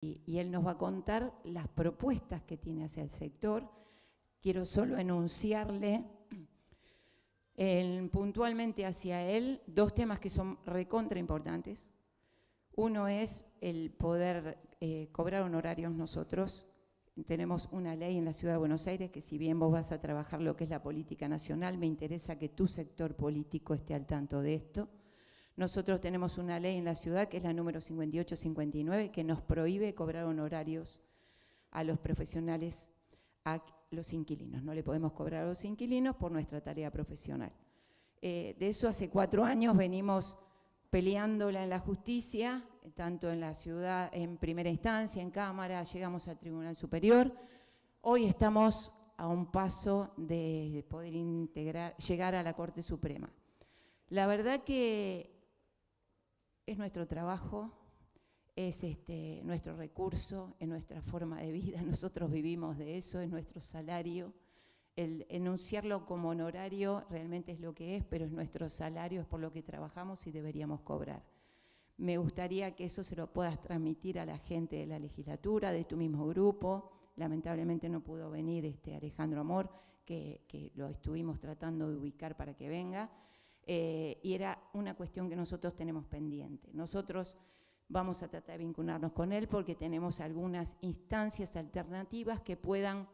y él nos va a contar las propuestas que tiene hacia el sector. Quiero solo enunciarle puntualmente hacia él dos temas que son recontra importantes. Uno es el poder cobrar honorarios nosotros. Tenemos una ley en la Ciudad de Buenos Aires que, si bien vos vas a trabajar lo que es la política nacional, me interesa que tu sector político esté al tanto de esto. Nosotros tenemos una ley en la ciudad, que es la número 5859, que nos prohíbe cobrar honorarios a los profesionales, a los inquilinos. No le podemos cobrar a los inquilinos por nuestra tarea profesional. De eso hace 4 años venimos peleándola en la justicia, tanto en la ciudad, en primera instancia, en Cámara, llegamos al Tribunal Superior. Hoy estamos a un paso de poder llegar a la Corte Suprema. La verdad que es nuestro trabajo, es nuestro recurso, es nuestra forma de vida, nosotros vivimos de eso, es nuestro salario. El enunciarlo como honorario realmente es lo que es, pero es nuestro salario, es por lo que trabajamos y deberíamos cobrar. Me gustaría que eso se lo puedas transmitir a la gente de la legislatura, de tu mismo grupo. Lamentablemente no pudo venir Alejandro Amor, que lo estuvimos tratando de ubicar para que venga. Y era una cuestión que nosotros tenemos pendiente. Nosotros vamos a tratar de vincularnos con él porque tenemos algunas instancias alternativas que puedan,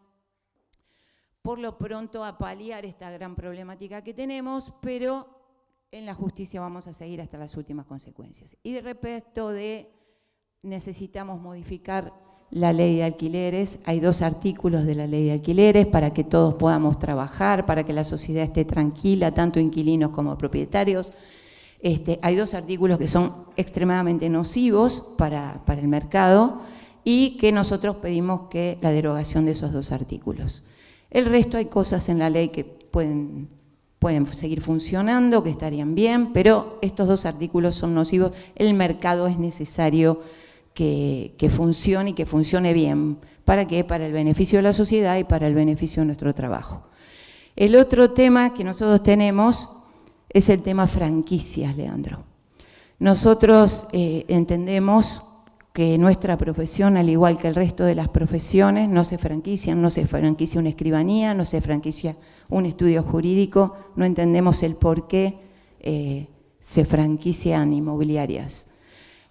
por lo pronto, paliar esta gran problemática que tenemos, pero en la justicia vamos a seguir hasta las últimas consecuencias. Y respecto de necesitamos modificar la ley de alquileres, hay 2 artículos de la ley de alquileres para que todos podamos trabajar, para que la sociedad esté tranquila, tanto inquilinos como propietarios. Hay 2 artículos que son extremadamente nocivos para el mercado y que nosotros pedimos que la derogación de esos 2 artículos. El resto, hay cosas en la ley que pueden seguir funcionando, que estarían bien, pero estos 2 artículos son nocivos. El mercado es necesario que funcione y que funcione bien. ¿Para qué? Para el beneficio de la sociedad y para el beneficio de nuestro trabajo. El otro tema que nosotros tenemos es el tema franquicias, Leandro. Nosotros entendemos que nuestra profesión, al igual que el resto de las profesiones, no se franquicia una escribanía, no se franquicia un estudio jurídico, no entendemos el por qué se franquician inmobiliarias.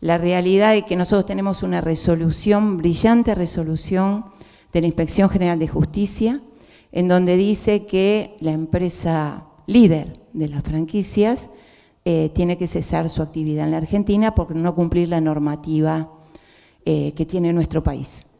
La realidad es que nosotros tenemos una resolución, brillante resolución de la Inspección General de Justicia, en donde dice que la empresa líder de las franquicias tiene que cesar su actividad en la Argentina por no cumplir la normativa que tiene nuestro país.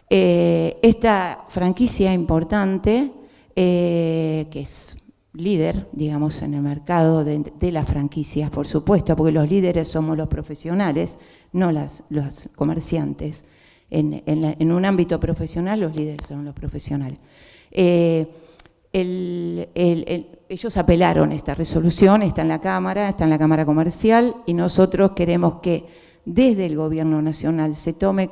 Esta franquicia importante, que es líder, digamos, en el mercado de las franquicias, por supuesto, porque los líderes somos los profesionales, no los comerciantes. En un ámbito profesional, los líderes son los profesionales. Ellos apelaron esta resolución, está en la Cámara Comercial, y nosotros queremos que desde el Gobierno Nacional se tome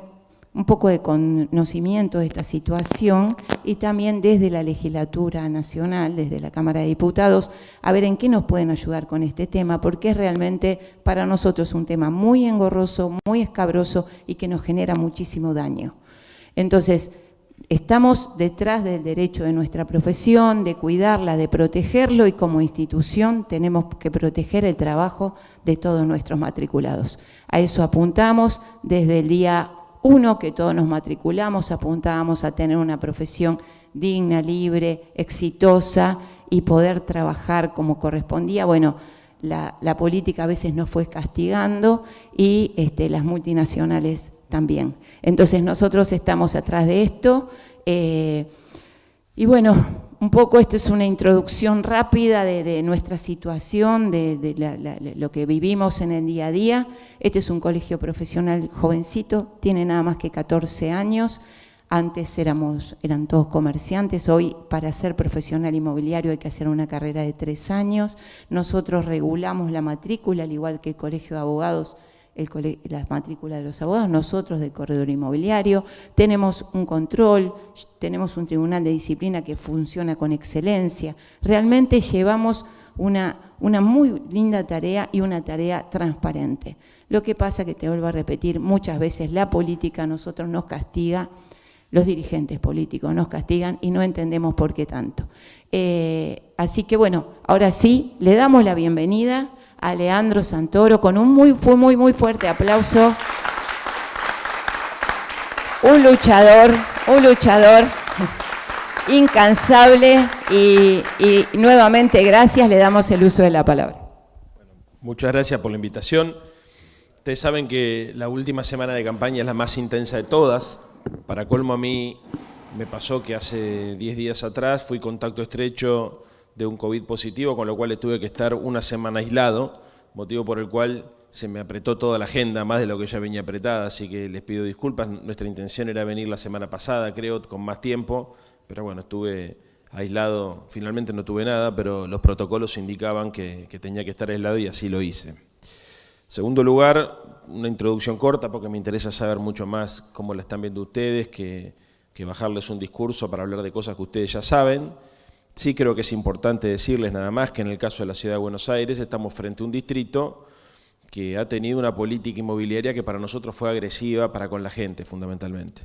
un poco de conocimiento de esta situación y también desde la Legislatura Nacional, desde la Cámara de Diputados, a ver en qué nos pueden ayudar con este tema, porque es realmente para nosotros un tema muy engorroso, muy escabroso y que nos genera muchísimo daño. Entonces, estamos detrás del derecho de nuestra profesión, de cuidarla, de protegerlo, y como institución tenemos que proteger el trabajo de todos nuestros matriculados. A eso apuntamos desde el día 1 que todos nos matriculamos, apuntábamos a tener una profesión digna, libre, exitosa y poder trabajar como correspondía. Bueno, la política a veces nos fue castigando y las multinacionales también. Entonces nosotros estamos atrás de esto y bueno, un poco esto es una introducción rápida de nuestra situación, de lo que vivimos en el día a día. Este es un colegio profesional jovencito, tiene nada más que 14 años. Antes eran todos comerciantes, hoy para ser profesional inmobiliario hay que hacer una carrera de 3 años. Nosotros regulamos la matrícula, al igual que el colegio de abogados, la matrícula de los abogados, nosotros del corredor inmobiliario. Tenemos un control, tenemos un tribunal de disciplina que funciona con excelencia. Realmente llevamos una muy linda tarea y una tarea transparente. Lo que pasa, que te vuelvo a repetir, muchas veces la política a nosotros nos castiga, los dirigentes políticos nos castigan y no entendemos por qué tanto. Así que bueno, ahora sí, le damos la bienvenida a Leandro Santoro con un muy fuerte aplauso. Un luchador incansable y nuevamente gracias, le damos el uso de la palabra. Bueno, muchas gracias por la invitación. Ustedes saben que la última semana de campaña es la más intensa de todas. Para colmo, a mí me pasó que hace 10 días atrás fui contacto estrecho de un COVID positivo, con lo cual tuve que estar una semana aislado, motivo por el cual se me apretó toda la agenda, más de lo que ya venía apretada, así que les pido disculpas. Nuestra intención era venir la semana pasada, creo, con más tiempo, pero bueno, estuve aislado, finalmente no tuve nada, pero los protocolos indicaban que tenía que estar aislado y así lo hice. Segundo lugar, una introducción corta porque me interesa saber mucho más cómo la están viendo ustedes, que bajarles un discurso para hablar de cosas que ustedes ya saben. Sí creo que es importante decirles nada más que en el caso de la Ciudad de Buenos Aires estamos frente a un distrito que ha tenido una política inmobiliaria que para nosotros fue agresiva para con la gente, fundamentalmente.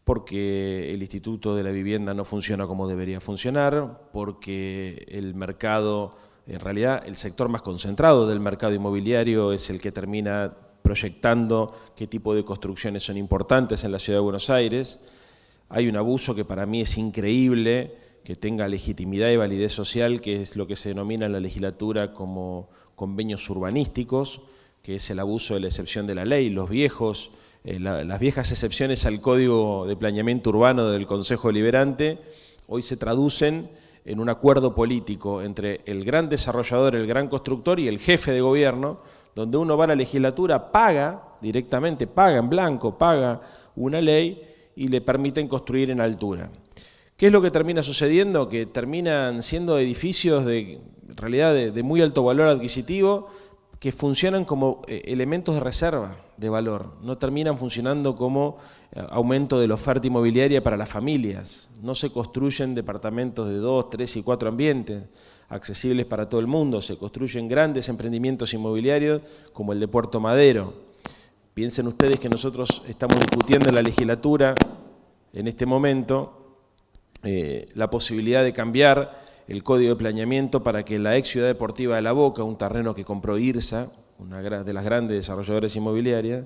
Porque el Instituto de la Vivienda no funciona como debería funcionar, porque el mercado, en realidad el sector más concentrado del mercado inmobiliario es el que termina proyectando qué tipo de construcciones son importantes en la Ciudad de Buenos Aires. Hay un abuso que para mí es increíble, que tenga legitimidad y validez social, que es lo que se denomina en la legislatura como convenios urbanísticos, que es el abuso de la excepción de la ley, los viejos, las viejas excepciones al Código de Planeamiento Urbano del Consejo Deliberante, hoy se traducen en un acuerdo político entre el gran desarrollador, el gran constructor y el jefe de gobierno, donde uno va a la legislatura, paga directamente, paga en blanco, paga una ley y le permiten construir en altura. ¿Qué es lo que termina sucediendo? Que terminan siendo edificios en realidad de muy alto valor adquisitivo que funcionan como elementos de reserva de valor, no terminan funcionando como aumento de la oferta inmobiliaria para las familias. No se construyen departamentos de 2, 3 y 4 ambientes accesibles para todo el mundo, se construyen grandes emprendimientos inmobiliarios como el de Puerto Madero. Piensen ustedes que nosotros estamos discutiendo en la legislatura en este momento la posibilidad de cambiar el Código de Planeamiento para que la ex Ciudad Deportiva de La Boca, un terreno que compró IRSA, una de las grandes desarrolladoras inmobiliarias,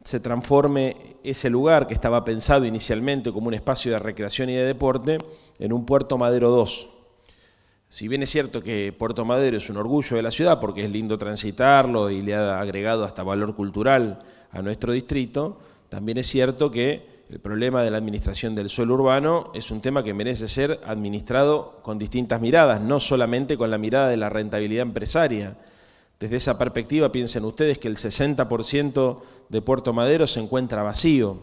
se transforme ese lugar que estaba pensado inicialmente como un espacio de recreación y de deporte en un Puerto Madero 2. Si bien es cierto que Puerto Madero es un orgullo de la ciudad porque es lindo transitarlo y le ha agregado hasta valor cultural a nuestro distrito, también es cierto que el problema de la administración del suelo urbano es un tema que merece ser administrado con distintas miradas, no solamente con la mirada de la rentabilidad empresaria. Desde esa perspectiva piensen ustedes que el 60% de Puerto Madero se encuentra vacío.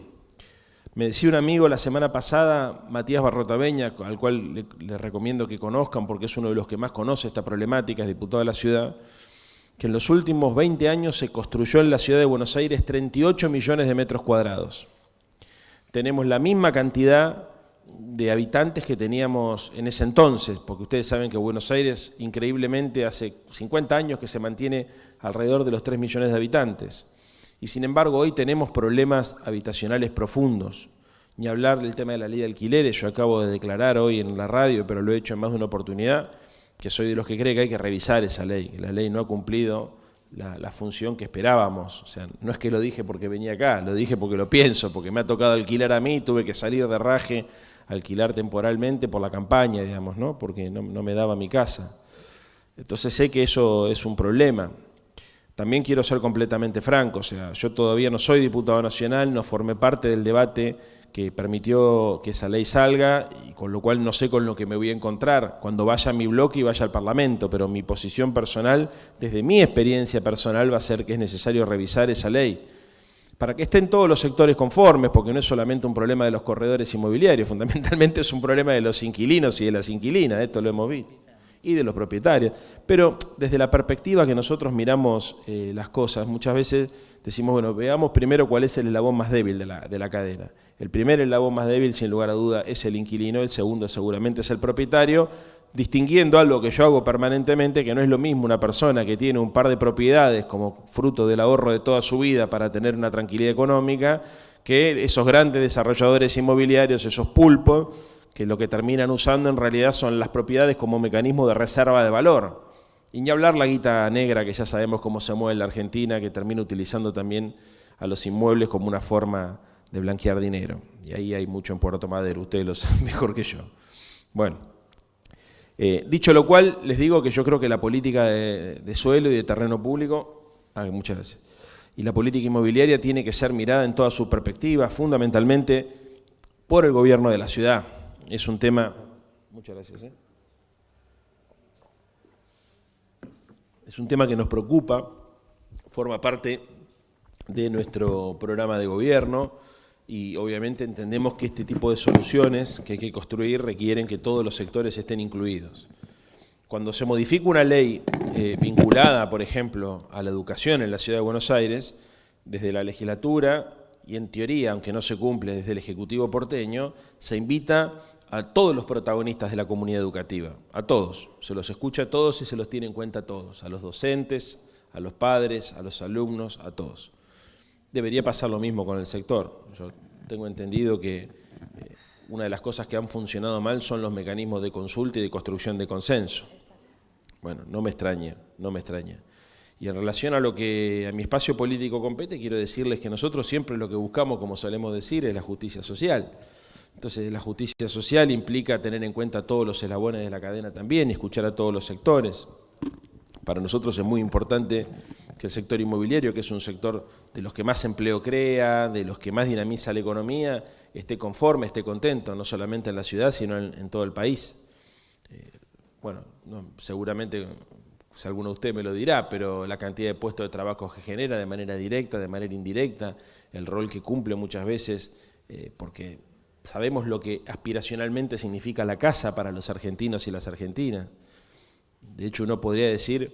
Me decía un amigo la semana pasada, Matías Barrotaveña, al cual les recomiendo que conozcan porque es uno de los que más conoce esta problemática, es diputado de la ciudad, que en los últimos 20 años se construyó en la Ciudad de Buenos Aires 38 millones de metros cuadrados. Tenemos la misma cantidad de habitantes que teníamos en ese entonces, porque ustedes saben que Buenos Aires, increíblemente, hace 50 años que se mantiene alrededor de los 3 millones de habitantes. Y sin embargo, hoy tenemos problemas habitacionales profundos. Ni hablar del tema de la ley de alquileres, yo acabo de declarar hoy en la radio, pero lo he hecho en más de una oportunidad, que soy de los que cree que hay que revisar esa ley, que la ley no ha cumplido la función que esperábamos. O sea, no es que lo dije porque venía acá, lo dije porque lo pienso, porque me ha tocado alquilar a mí, tuve que salir de raje, alquilar temporalmente por la campaña, digamos, ¿no? Porque no me daba mi casa. Entonces sé que eso es un problema. También quiero ser completamente franco, o sea, yo todavía no soy diputado nacional, no formé parte del debate que permitió que esa ley salga, y con lo cual no sé con lo que me voy a encontrar cuando vaya a mi bloque y vaya al Parlamento, pero mi posición personal, desde mi experiencia personal, va a ser que es necesario revisar esa ley, para que estén todos los sectores conformes, porque no es solamente un problema de los corredores inmobiliarios, fundamentalmente es un problema de los inquilinos y de las inquilinas, esto lo hemos visto, y de los propietarios. Pero desde la perspectiva que nosotros miramos las cosas, muchas veces decimos, bueno, veamos primero cuál es el eslabón más débil de la cadena. El primer eslabón más débil, sin lugar a duda, es el inquilino, el segundo seguramente es el propietario, distinguiendo algo que yo hago permanentemente, que no es lo mismo una persona que tiene un par de propiedades como fruto del ahorro de toda su vida para tener una tranquilidad económica, que esos grandes desarrolladores inmobiliarios, esos pulpos, que lo que terminan usando en realidad son las propiedades como mecanismo de reserva de valor. Y ni hablar la guita negra, que ya sabemos cómo se mueve en la Argentina, que termina utilizando también a los inmuebles como una forma de blanquear dinero. Y ahí hay mucho en Puerto Madero, ustedes lo saben mejor que yo. Bueno. Dicho lo cual, les digo que yo creo que la política de suelo y de terreno público, muchas gracias, y la política inmobiliaria tiene que ser mirada en toda su perspectiva, fundamentalmente por el gobierno de la ciudad. Es un tema, muchas gracias, es un tema que nos preocupa, forma parte de nuestro programa de gobierno, y obviamente entendemos que este tipo de soluciones que hay que construir requieren que todos los sectores estén incluidos. Cuando se modifica una ley vinculada, por ejemplo, a la educación en la Ciudad de Buenos Aires, desde la legislatura, y en teoría, aunque no se cumple desde el Ejecutivo porteño, se invita a todos los protagonistas de la comunidad educativa, a todos, se los escucha a todos y se los tiene en cuenta a todos, a los docentes, a los padres, a los alumnos, a todos. Debería pasar lo mismo con el sector. Yo tengo entendido que una de las cosas que han funcionado mal son los mecanismos de consulta y de construcción de consenso. Bueno, no me extraña, no me extraña. Y en relación a lo que a mi espacio político compete, quiero decirles que nosotros siempre lo que buscamos, como solemos decir, es la justicia social. Entonces, la justicia social implica tener en cuenta todos los eslabones de la cadena también y escuchar a todos los sectores. Para nosotros es muy importante que el sector inmobiliario, que es un sector de los que más empleo crea, de los que más dinamiza la economía, esté conforme, esté contento, no solamente en la ciudad, sino en todo el país. Bueno, seguramente si alguno de ustedes me lo dirá, pero la cantidad de puestos de trabajo que genera de manera directa, de manera indirecta, el rol que cumple muchas veces, porque sabemos lo que aspiracionalmente significa la casa para los argentinos y las argentinas. De hecho, uno podría decir,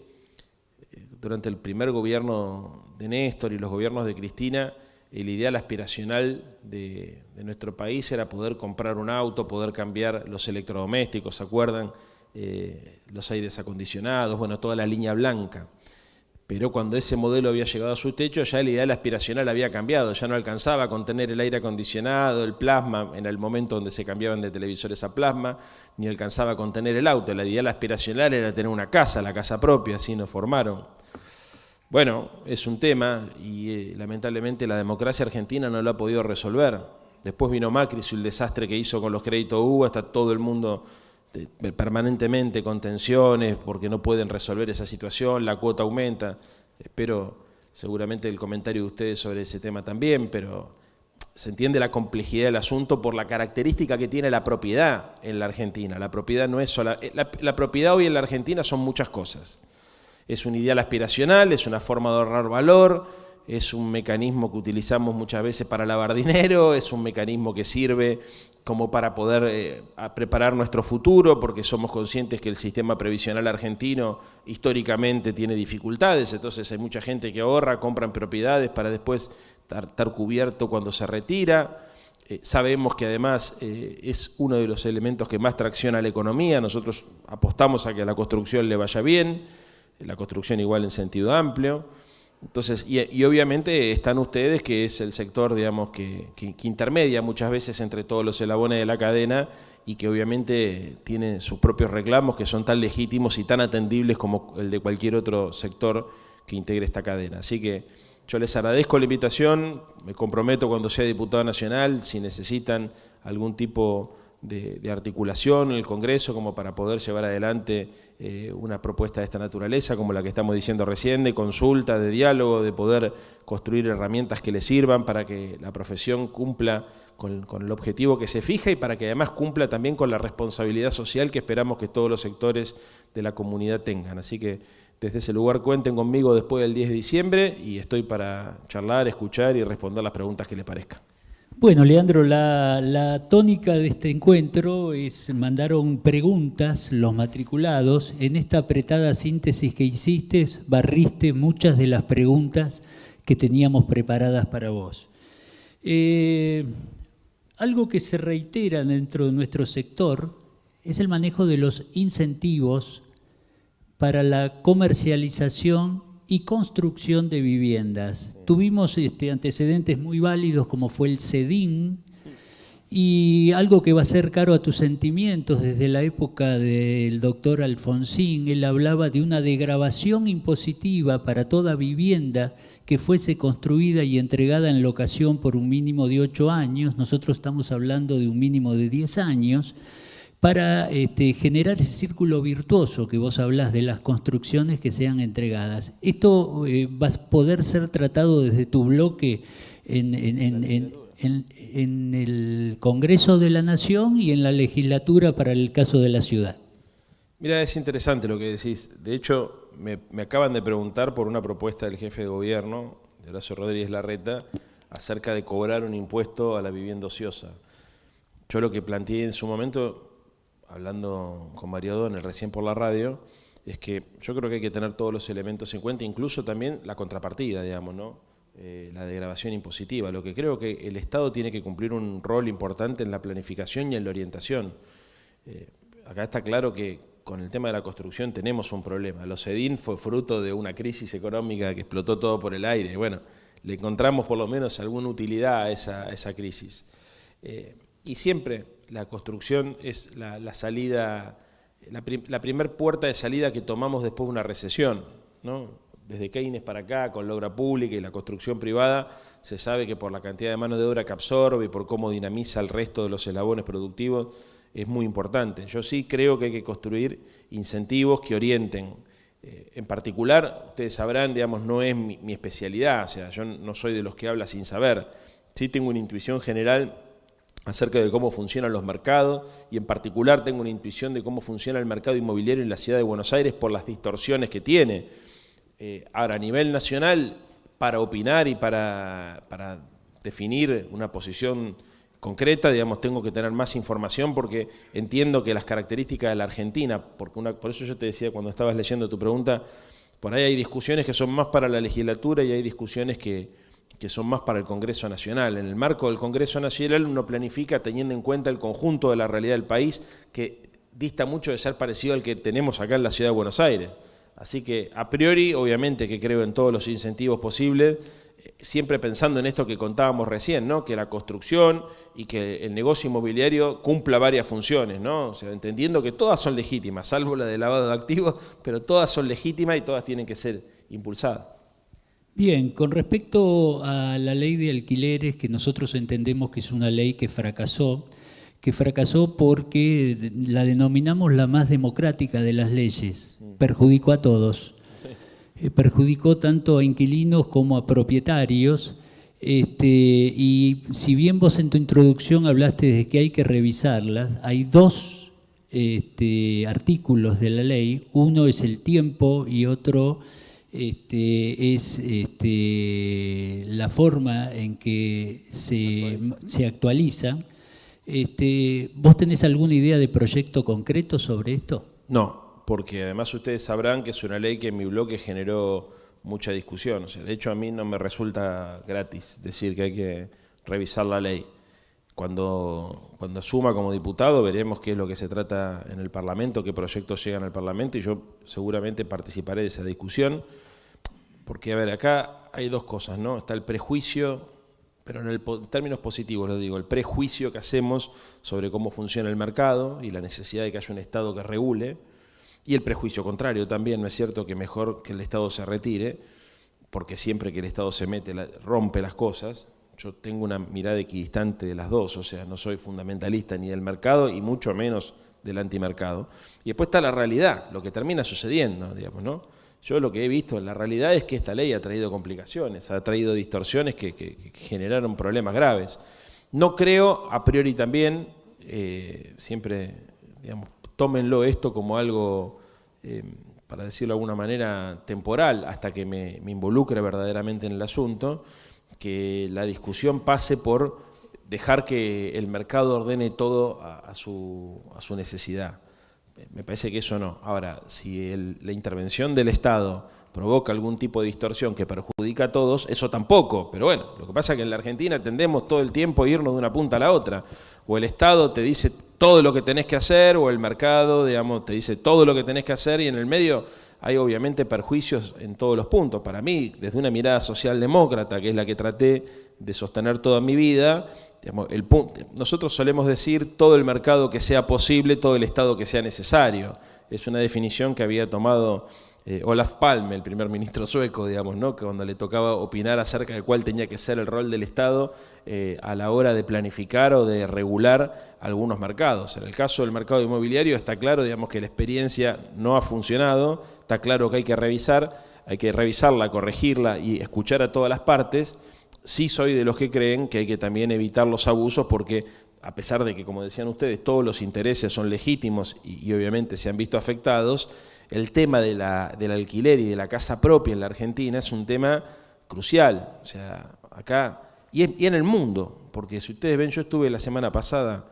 durante el primer gobierno de Néstor y los gobiernos de Cristina, el ideal aspiracional de nuestro país era poder comprar un auto, poder cambiar los electrodomésticos, ¿se acuerdan? Los aires acondicionados, bueno, toda la línea blanca. Pero cuando ese modelo había llegado a su techo, ya el ideal aspiracional había cambiado, ya no alcanzaba con tener el aire acondicionado, el plasma, en el momento donde se cambiaban de televisores a plasma, ni alcanzaba con tener el auto. El ideal aspiracional era tener una casa, la casa propia, así nos formaron. Bueno, es un tema y lamentablemente la democracia argentina no lo ha podido resolver. Después vino Macri, el desastre que hizo con los créditos UBA, está todo el mundo permanentemente con tensiones porque no pueden resolver esa situación, la cuota aumenta. Espero seguramente el comentario de ustedes sobre ese tema también, pero se entiende la complejidad del asunto por la característica que tiene la propiedad en la Argentina. La propiedad no es sola, la propiedad hoy en la Argentina son muchas cosas. Es un ideal aspiracional, es una forma de ahorrar valor, es un mecanismo que utilizamos muchas veces para lavar dinero, es un mecanismo que sirve como para poder preparar nuestro futuro, porque somos conscientes que el sistema previsional argentino históricamente tiene dificultades, entonces hay mucha gente que ahorra, compran propiedades para después estar cubierto cuando se retira. Sabemos que además es uno de los elementos que más tracciona la economía, nosotros apostamos a que a la construcción le vaya bien, la construcción igual en sentido amplio. Entonces, y obviamente están ustedes, que es el sector, digamos, que intermedia muchas veces entre todos los eslabones de la cadena y que obviamente tiene sus propios reclamos que son tan legítimos y tan atendibles como el de cualquier otro sector que integre esta cadena. Así que yo les agradezco la invitación, me comprometo cuando sea diputado nacional, si necesitan algún tipo de articulación en el Congreso como para poder llevar adelante una propuesta de esta naturaleza, como la que estamos diciendo recién, de consulta, de diálogo, de poder construir herramientas que le sirvan para que la profesión cumpla con el objetivo que se fija y para que además cumpla también con la responsabilidad social que esperamos que todos los sectores de la comunidad tengan. Así que desde ese lugar cuenten conmigo después del 10 de diciembre y estoy para charlar, escuchar y responder las preguntas que les parezcan. Bueno, Leandro, la tónica de este encuentro es, mandaron preguntas los matriculados. En esta apretada síntesis que hiciste, barriste muchas de las preguntas que teníamos preparadas para vos. Algo que se reitera dentro de nuestro sector es el manejo de los incentivos para la comercialización y construcción de viviendas. Tuvimos antecedentes muy válidos como fue el CEDIN, y algo que va a ser caro a tus sentimientos desde la época del doctor Alfonsín. Él hablaba de una degravación impositiva para toda vivienda que fuese construida y entregada en locación por un mínimo de 8 años. Nosotros estamos hablando de un mínimo de 10 años, para generar ese círculo virtuoso que vos hablás de las construcciones que sean entregadas. Esto va a poder ser tratado desde tu bloque en el Congreso de la Nación y en la legislatura para el caso de la ciudad. Mira, es interesante lo que decís. De hecho, me acaban de preguntar por una propuesta del jefe de gobierno, de Horacio Rodríguez Larreta, acerca de cobrar un impuesto a la vivienda ociosa. Yo lo que planteé en su momento, hablando con María O'Donnell recién por la radio, es que yo creo que hay que tener todos los elementos en cuenta, incluso también la contrapartida, digamos, ¿no? La degradación impositiva. Lo que creo que el Estado tiene que cumplir un rol importante en la planificación y en la orientación. Acá está claro que con el tema de la construcción tenemos un problema. Los CEDIN fue fruto de una crisis económica que explotó todo por el aire. Bueno, le encontramos por lo menos alguna utilidad a esa crisis. Y siempre la construcción es la salida, la primer puerta de salida que tomamos después de una recesión, ¿no? Desde Keynes para acá, con la obra pública y la construcción privada, se sabe que por la cantidad de mano de obra que absorbe y por cómo dinamiza el resto de los eslabones productivos, es muy importante. Yo sí creo que hay que construir incentivos que orienten. En particular, ustedes sabrán, digamos, no es mi especialidad, o sea, yo no soy de los que habla sin saber. Sí tengo una intuición general acerca de cómo funcionan los mercados y en particular tengo una intuición de cómo funciona el mercado inmobiliario en la ciudad de Buenos Aires por las distorsiones que tiene. Ahora, a nivel nacional, para opinar y para definir una posición concreta, digamos, tengo que tener más información porque entiendo que las características de la Argentina, por eso yo te decía cuando estabas leyendo tu pregunta, por ahí hay discusiones que son más para la legislatura y hay discusiones que son más para el Congreso Nacional. En el marco del Congreso Nacional uno planifica teniendo en cuenta el conjunto de la realidad del país, que dista mucho de ser parecido al que tenemos acá en la ciudad de Buenos Aires. Así que, a priori, obviamente que creo en todos los incentivos posibles, siempre pensando en esto que contábamos recién, ¿no? Que la construcción y que el negocio inmobiliario cumpla varias funciones, ¿no? O sea, entendiendo que todas son legítimas, salvo la de lavado de activos, pero todas son legítimas y todas tienen que ser impulsadas. Bien, con respecto a la ley de alquileres, que nosotros entendemos que es una ley que fracasó porque la denominamos la más democrática de las leyes, perjudicó a todos, perjudicó tanto a inquilinos como a propietarios, y si bien vos en tu introducción hablaste de que hay que revisarlas, hay dos artículos de la ley, uno es el tiempo y otro es la forma en que se actualiza. ¿Vos tenés alguna idea de proyecto concreto sobre esto? No, porque además ustedes sabrán que es una ley que en mi bloque generó mucha discusión. O sea, de hecho, a mí no me resulta gratis decir que hay que revisar la ley. Cuando asuma como diputado veremos qué es lo que se trata en el Parlamento, qué proyectos llegan al Parlamento y yo seguramente participaré de esa discusión. Porque, a ver, acá hay dos cosas, ¿no? Está el prejuicio, pero en términos positivos lo digo, el prejuicio que hacemos sobre cómo funciona el mercado y la necesidad de que haya un Estado que regule, y el prejuicio contrario también, ¿no es cierto?, que mejor que el Estado se retire, porque siempre que el Estado se mete, rompe las cosas. Yo tengo una mirada equidistante de las dos, o sea, no soy fundamentalista ni del mercado y mucho menos del antimercado. Y después está la realidad, lo que termina sucediendo, digamos, ¿no? Yo lo que he visto en la realidad es que esta ley ha traído complicaciones, ha traído distorsiones que generaron problemas graves. No creo, a priori también, siempre, digamos, tómenlo esto como algo, para decirlo de alguna manera, temporal, hasta que me involucre verdaderamente en el asunto, que la discusión pase por dejar que el mercado ordene todo a su necesidad. Me parece que eso no. Ahora, si la intervención del Estado provoca algún tipo de distorsión que perjudica a todos, eso tampoco. Pero bueno, lo que pasa es que en la Argentina tendemos todo el tiempo a irnos de una punta a la otra. O el Estado te dice todo lo que tenés que hacer, o el mercado, digamos, te dice todo lo que tenés que hacer, y en el medio hay obviamente perjuicios en todos los puntos. Para mí, desde una mirada socialdemócrata, que es la que traté de sostener toda mi vida, digamos, nosotros solemos decir todo el mercado que sea posible, todo el Estado que sea necesario. Es una definición que había tomado Olof Palme, el primer ministro sueco, digamos, ¿no? Que cuando le tocaba opinar acerca de cuál tenía que ser el rol del Estado a la hora de planificar o de regular algunos mercados. En el caso del mercado inmobiliario está claro, digamos, que la experiencia no ha funcionado, está claro que hay que revisarla, corregirla y escuchar a todas las partes. Sí soy de los que creen que hay que también evitar los abusos, porque a pesar de que, como decían ustedes, todos los intereses son legítimos y obviamente se han visto afectados, el tema del alquiler y de la casa propia en la Argentina es un tema crucial. O sea, acá y en el mundo, porque si ustedes ven, yo estuve la semana pasada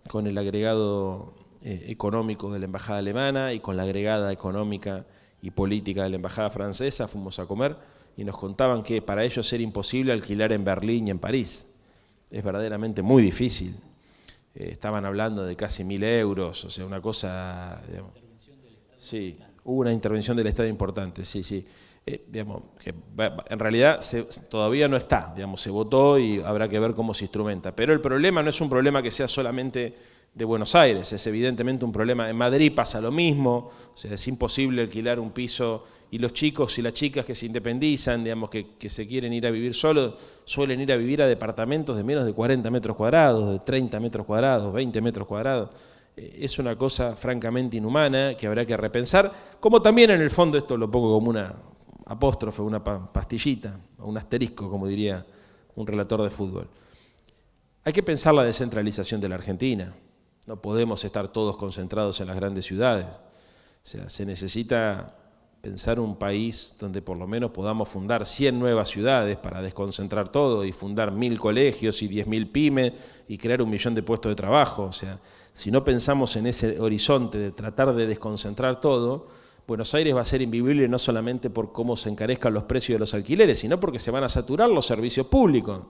con el agregado económico de la Embajada Alemana y con la agregada económica y política de la Embajada Francesa, fuimos a comer y nos contaban que para ellos era imposible alquilar en Berlín y en París. Es verdaderamente muy difícil. Estaban hablando de casi 1.000 euros, o sea, una cosa, digamos. Sí, hubo una intervención del Estado importante, sí, sí. Digamos, que en realidad todavía no está, digamos, se votó y habrá que ver cómo se instrumenta. Pero el problema no es un problema que sea solamente de Buenos Aires, es evidentemente un problema. En Madrid pasa lo mismo, o sea, es imposible alquilar un piso, y los chicos y las chicas que se independizan, digamos, que se quieren ir a vivir solos, suelen ir a vivir a departamentos de menos de 40 metros cuadrados, de 30 metros cuadrados, 20 metros cuadrados. Es una cosa francamente inhumana que habrá que repensar, como también en el fondo, esto lo pongo como una apóstrofe, una pastillita, o un asterisco, como diría un relator de fútbol. Hay que pensar la descentralización de la Argentina. No podemos estar todos concentrados en las grandes ciudades. O sea, se necesita pensar un país donde por lo menos podamos fundar 100 nuevas ciudades para desconcentrar todo y fundar 1.000 colegios y 10.000 pymes y crear 1 millón de puestos de trabajo. O sea, si no pensamos en ese horizonte de tratar de desconcentrar todo, Buenos Aires va a ser invivible no solamente por cómo se encarezcan los precios de los alquileres, sino porque se van a saturar los servicios públicos.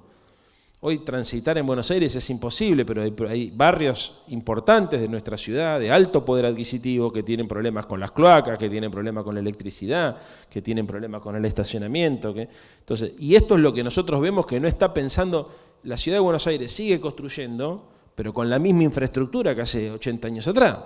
Hoy transitar en Buenos Aires es imposible, pero hay barrios importantes de nuestra ciudad, de alto poder adquisitivo, que tienen problemas con las cloacas, que tienen problemas con la electricidad, que tienen problemas con el estacionamiento. Entonces, y esto es lo que nosotros vemos que no está pensando. La ciudad de Buenos Aires sigue construyendo, pero con la misma infraestructura que hace 80 años atrás.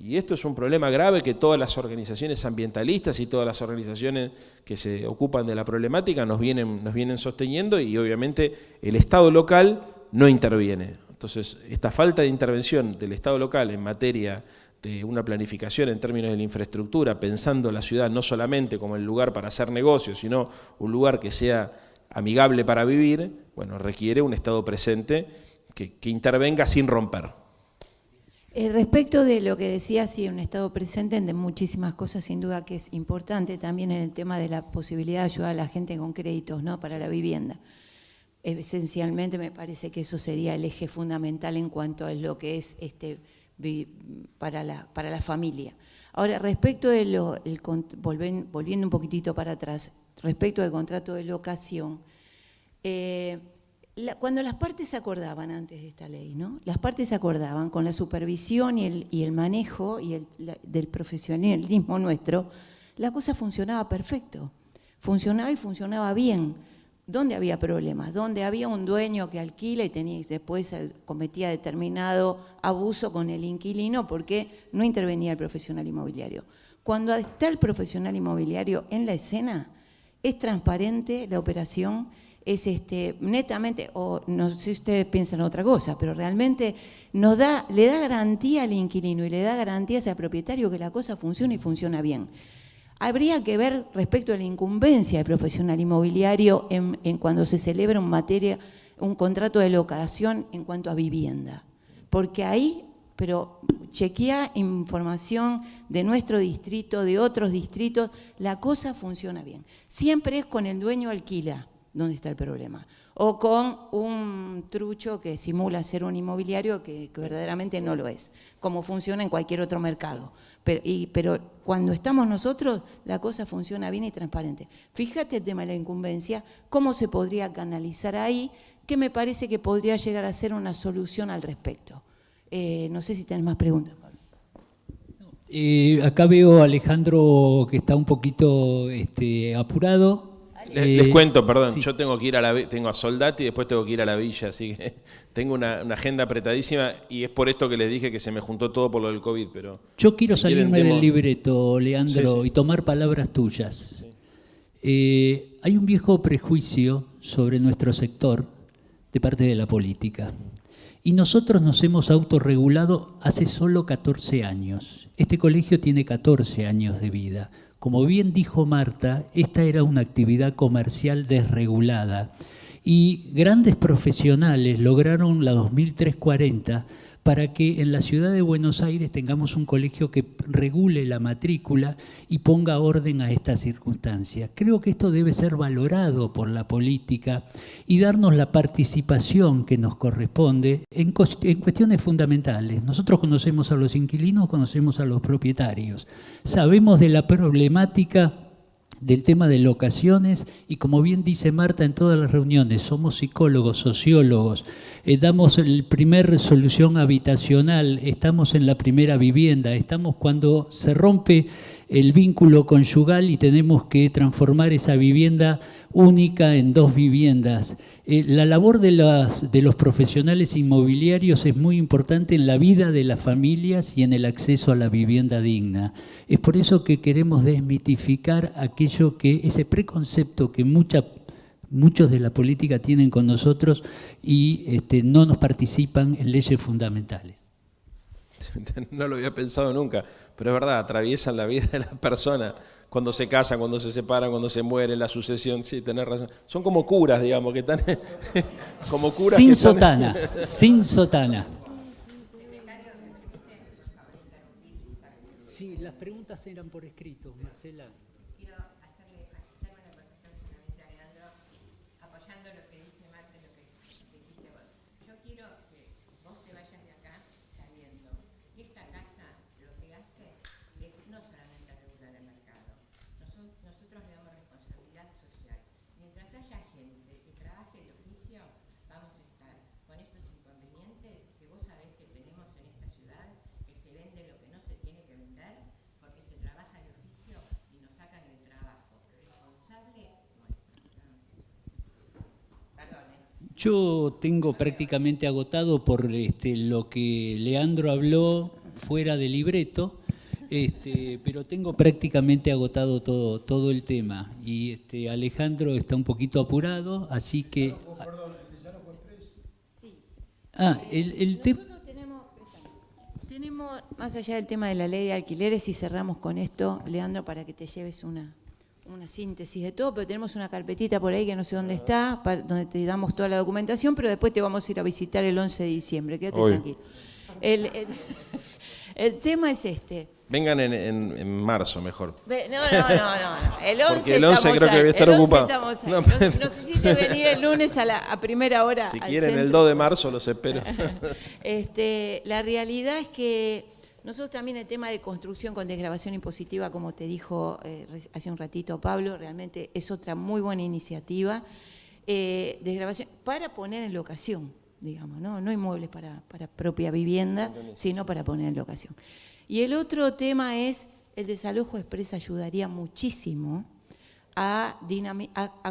Y esto es un problema grave que todas las organizaciones ambientalistas y todas las organizaciones que se ocupan de la problemática nos vienen sosteniendo, y obviamente el Estado local no interviene. Entonces, esta falta de intervención del Estado local en materia de una planificación en términos de la infraestructura, pensando la ciudad no solamente como el lugar para hacer negocios, sino un lugar que sea amigable para vivir, bueno, requiere un Estado presente que intervenga sin romper. Respecto de lo que decía, sí, un Estado presente en muchísimas cosas, sin duda que es importante, también en el tema de la posibilidad de ayudar a la gente con créditos, ¿no?, para la vivienda. Esencialmente me parece que eso sería el eje fundamental en cuanto a lo que es para la familia. Ahora, respecto de volviendo un poquitito para atrás, respecto del contrato de locación, cuando las partes se acordaban antes de esta ley, ¿no?, las partes se acordaban con la supervisión y el manejo del profesionalismo nuestro, la cosa funcionaba perfecto, funcionaba y funcionaba bien. ¿Dónde había problemas? Donde había un dueño que alquila y después cometía determinado abuso con el inquilino porque no intervenía el profesional inmobiliario. Cuando está el profesional inmobiliario en la escena, es transparente la operación, es netamente, o no sé si ustedes piensan otra cosa, pero realmente le da garantía al inquilino y le da garantías al propietario que la cosa funciona y funciona bien. Habría que ver respecto a la incumbencia del profesional inmobiliario en cuando se celebra un contrato de locación en cuanto a vivienda. Porque ahí, pero chequea información de nuestro distrito, de otros distritos, la cosa funciona bien. Siempre es con el dueño alquila donde está el problema. O con un trucho que simula ser un inmobiliario que verdaderamente no lo es, como funciona en cualquier otro mercado. Pero cuando estamos nosotros, la cosa funciona bien y transparente. Fíjate el tema de la incumbencia, cómo se podría canalizar ahí, que me parece que podría llegar a ser una solución al respecto. No sé si tenés más preguntas, Pablo. Acá veo a Alejandro que está un poquito apurado. Les cuento, perdón, Sí. yo tengo que ir tengo a Soldati y después tengo que ir a la villa, así que tengo una agenda apretadísima y es por esto que les dije que se me juntó todo por lo del COVID, pero... Yo quiero si quieren, salirme del demos- libreto, Leandro, Sí, sí. y tomar palabras tuyas. Hay un viejo prejuicio sobre nuestro sector de parte de la política. Y nosotros nos hemos autorregulado hace solo 14 años. Este colegio tiene 14 años de vida. Como bien dijo Marta, esta era una actividad comercial desregulada y grandes profesionales lograron la 2340 para que en la ciudad de Buenos Aires tengamos un colegio que regule la matrícula y ponga orden a estas circunstancias. Creo que esto debe ser valorado por la política y darnos la participación que nos corresponde en cuestiones fundamentales. Nosotros conocemos a los inquilinos, conocemos a los propietarios, sabemos de la problemática del tema de locaciones y como bien dice Marta en todas las reuniones, somos psicólogos, sociólogos, damos el primer solución habitacional, estamos en la primera vivienda, estamos cuando se rompe el vínculo conyugal y tenemos que transformar esa vivienda única en 2 viviendas. La labor de los profesionales inmobiliarios es muy importante en la vida de las familias y en el acceso a la vivienda digna. Es por eso que queremos desmitificar ese preconcepto que muchos de la política tienen con nosotros y no nos participan en leyes fundamentales. No lo había pensado nunca, pero es verdad, atraviesan la vida de la persona. Cuando se casan, cuando se separan, cuando se mueren, la sucesión, sí, tenés razón. Son como curas, digamos, que están como curas sin que están... sotana, sin sotana. Sí, las preguntas eran por escrito, Marcela. Quiero hacerle una cuestión solamente a Leandro, apoyando lo que dice Marta y lo que dijiste vos. Yo quiero que vos te vayas de acá sabiendo que esta casa lo que hace es no solamente regular el mercado. Nosotros le damos responsabilidad social. Mientras haya gente que trabaje de oficio, vamos a estar con estos inconvenientes que vos sabés que tenemos en esta ciudad, que se vende lo que no se tiene que vender, porque se trabaja de oficio y nos sacan el trabajo. Responsable nuestro. Perdón, Yo tengo prácticamente agotado por lo que Leandro habló fuera del libreto, pero tengo prácticamente agotado todo el tema. Y Alejandro está un poquito apurado, así que... el tema... Nosotros tenemos, más allá del tema de la ley de alquileres, y cerramos con esto, Leandro, para que te lleves una síntesis de todo, pero tenemos una carpetita por ahí que no sé dónde está, donde te damos toda la documentación, pero después te vamos a ir a visitar el 11 de diciembre, quédate tranquilo. El tema es este. Vengan en marzo mejor. No. El 11 Porque el 11 creo que debe estar el 11 ocupado. estamos ahí. No, Nos hiciste venir el lunes a primera hora. Si al quieren el centro. 2 de marzo los espero. La realidad es que nosotros también el tema de construcción con desgravación impositiva, como te dijo hace un ratito Pablo, realmente es otra muy buena iniciativa. Desgravación para poner en locación, digamos, no inmuebles para propia vivienda, sino para poner en locación. Y el otro tema es el desalojo express ayudaría muchísimo a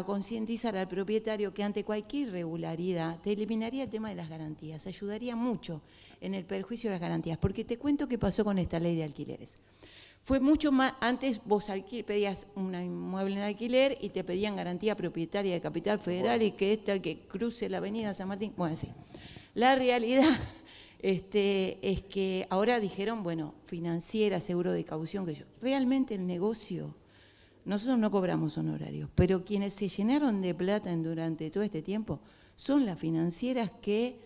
concientizar al propietario que ante cualquier irregularidad te eliminaría el tema de las garantías, ayudaría mucho en el perjuicio de las garantías, porque te cuento qué pasó con esta ley de alquileres. Fue mucho más, antes vos pedías un inmueble en alquiler y te pedían garantía propietaria de Capital Federal y que cruce la avenida San Martín, bueno, sí. La realidad es que ahora dijeron, bueno, financiera, seguro de caución, que yo. Realmente el negocio, nosotros no cobramos honorarios, pero quienes se llenaron de plata durante todo este tiempo son las financieras que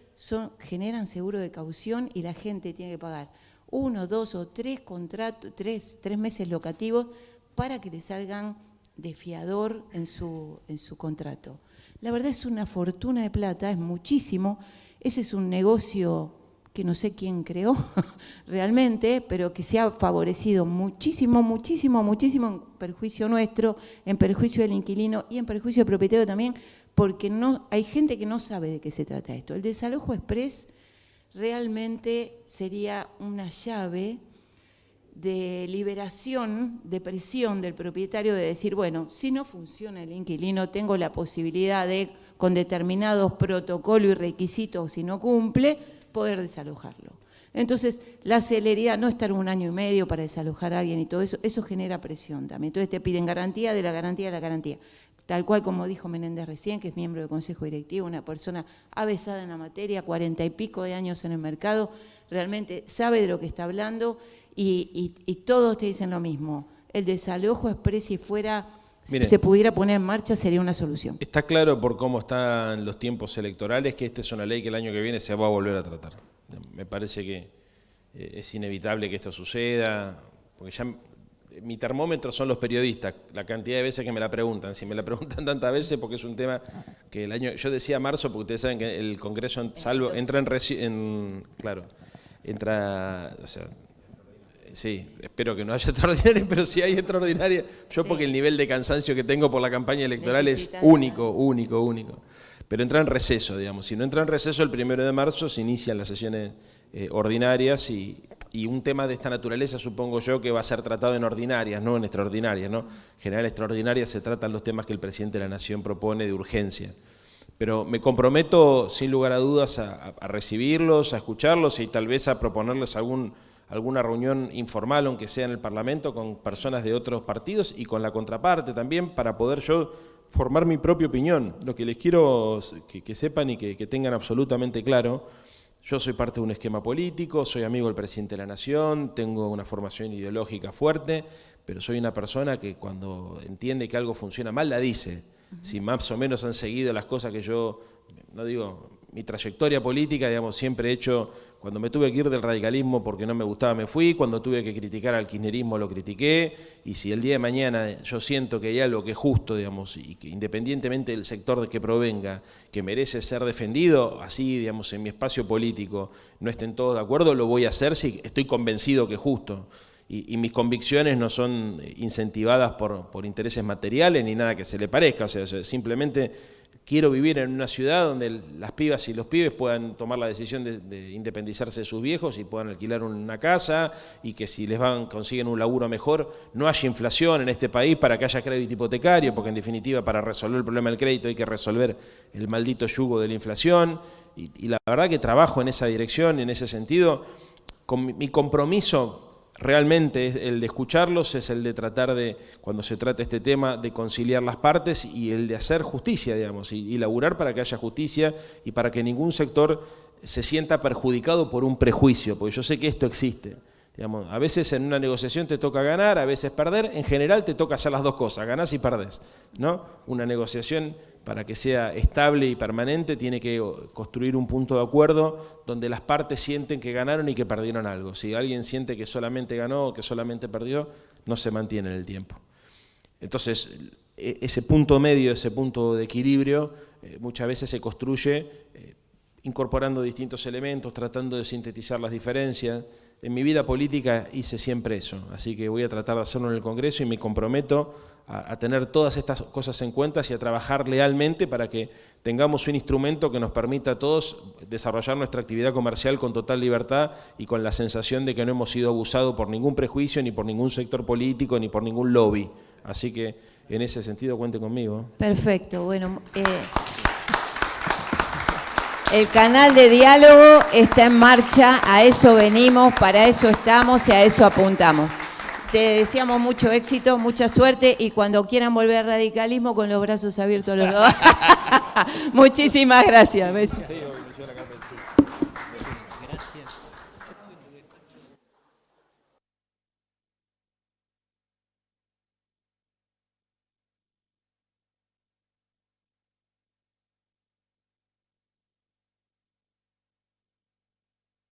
generan seguro de caución y la gente tiene que pagar 1, 2 o 3 contratos, 3 meses locativos para que le salgan de fiador en su contrato. La verdad es una fortuna de plata, es muchísimo. Ese es un negocio que no sé quién creó realmente, pero que se ha favorecido muchísimo en perjuicio nuestro, en perjuicio del inquilino y en perjuicio del propietario también, porque hay gente que no sabe de qué se trata esto. El desalojo express realmente sería una llave de liberación, de presión del propietario de decir, bueno, si no funciona el inquilino, tengo la posibilidad de, con determinados protocolos y requisitos, si no cumple, poder desalojarlo. Entonces, la celeridad, no estar 1 año y medio para desalojar a alguien y todo eso, eso genera presión también. Entonces te piden garantía de la garantía de la garantía. Tal cual como dijo Menéndez recién, que es miembro del Consejo Directivo, una persona avesada en la materia, 40 y pico de años en el mercado, realmente sabe de lo que está hablando y todos te dicen lo mismo. El desalojo exprés, si fuera, Miren, se pudiera poner en marcha, sería una solución. Está claro por cómo están los tiempos electorales que esta es una ley que el año que viene se va a volver a tratar. Me parece que es inevitable que esto suceda, porque ya mi termómetro son los periodistas, la cantidad de veces que me la preguntan. Si me la preguntan tantas veces, porque es un tema que el año, yo decía marzo, porque ustedes saben que el Congreso entra, o sea, sí, espero que no haya extraordinaria, pero si hay extraordinaria, yo porque el nivel de cansancio que tengo por la campaña electoral es único. Pero entra en receso, digamos. Si no entra en receso, el 1 de marzo se inician las sesiones ordinarias y un tema de esta naturaleza supongo yo que va a ser tratado en ordinarias, no en extraordinarias, ¿no? En general, extraordinarias se tratan los temas que el presidente de la Nación propone de urgencia. Pero me comprometo, sin lugar a dudas, a recibirlos, a escucharlos y tal vez a proponerles alguna reunión informal, aunque sea en el Parlamento, con personas de otros partidos y con la contraparte también, para poder yo formar mi propia opinión. Lo que les quiero que sepan y que tengan absolutamente claro, yo soy parte de un esquema político, soy amigo del presidente de la Nación, tengo una formación ideológica fuerte, pero soy una persona que cuando entiende que algo funciona mal, la dice. Si más o menos han seguido las cosas que yo, no digo, mi trayectoria política, digamos, siempre he hecho, cuando me tuve que ir del radicalismo porque no me gustaba, me fui, cuando tuve que criticar al kirchnerismo lo critiqué, y si el día de mañana yo siento que hay algo que es justo, digamos, y que independientemente del sector de que provenga, que merece ser defendido, así, digamos, en mi espacio político no estén todos de acuerdo, lo voy a hacer si estoy convencido que es justo. Y mis convicciones no son incentivadas por intereses materiales ni nada que se le parezca, o sea, simplemente quiero vivir en una ciudad donde las pibas y los pibes puedan tomar la decisión de independizarse de sus viejos y puedan alquilar una casa, y que si consiguen un laburo mejor, no haya inflación en este país para que haya crédito hipotecario, porque en definitiva para resolver el problema del crédito hay que resolver el maldito yugo de la inflación, y la verdad que trabajo en esa dirección, en ese sentido. Mi compromiso realmente es el de escucharlos, es el de tratar de, cuando se trata este tema, de conciliar las partes y el de hacer justicia, digamos, y laburar para que haya justicia y para que ningún sector se sienta perjudicado por un prejuicio, porque yo sé que esto existe. Digamos, a veces en una negociación te toca ganar, a veces perder, en general te toca hacer las dos cosas, ganás y perdés, ¿no? Una negociación, para que sea estable y permanente, tiene que construir un punto de acuerdo donde las partes sienten que ganaron y que perdieron algo. Si alguien siente que solamente ganó o que solamente perdió, no se mantiene en el tiempo. Entonces, ese punto medio, ese punto de equilibrio, muchas veces se construye incorporando distintos elementos, tratando de sintetizar las diferencias. En mi vida política hice siempre eso, así que voy a tratar de hacerlo en el Congreso y me comprometo a tener todas estas cosas en cuenta y a trabajar lealmente para que tengamos un instrumento que nos permita a todos desarrollar nuestra actividad comercial con total libertad y con la sensación de que no hemos sido abusados por ningún prejuicio, ni por ningún sector político, ni por ningún lobby. Así que en ese sentido cuente conmigo. Perfecto, bueno. El canal de diálogo está en marcha, a eso venimos, para eso estamos y a eso apuntamos. Te deseamos mucho éxito, mucha suerte y cuando quieran volver al radicalismo, con los brazos abiertos los dos. Muchísimas gracias. Besos.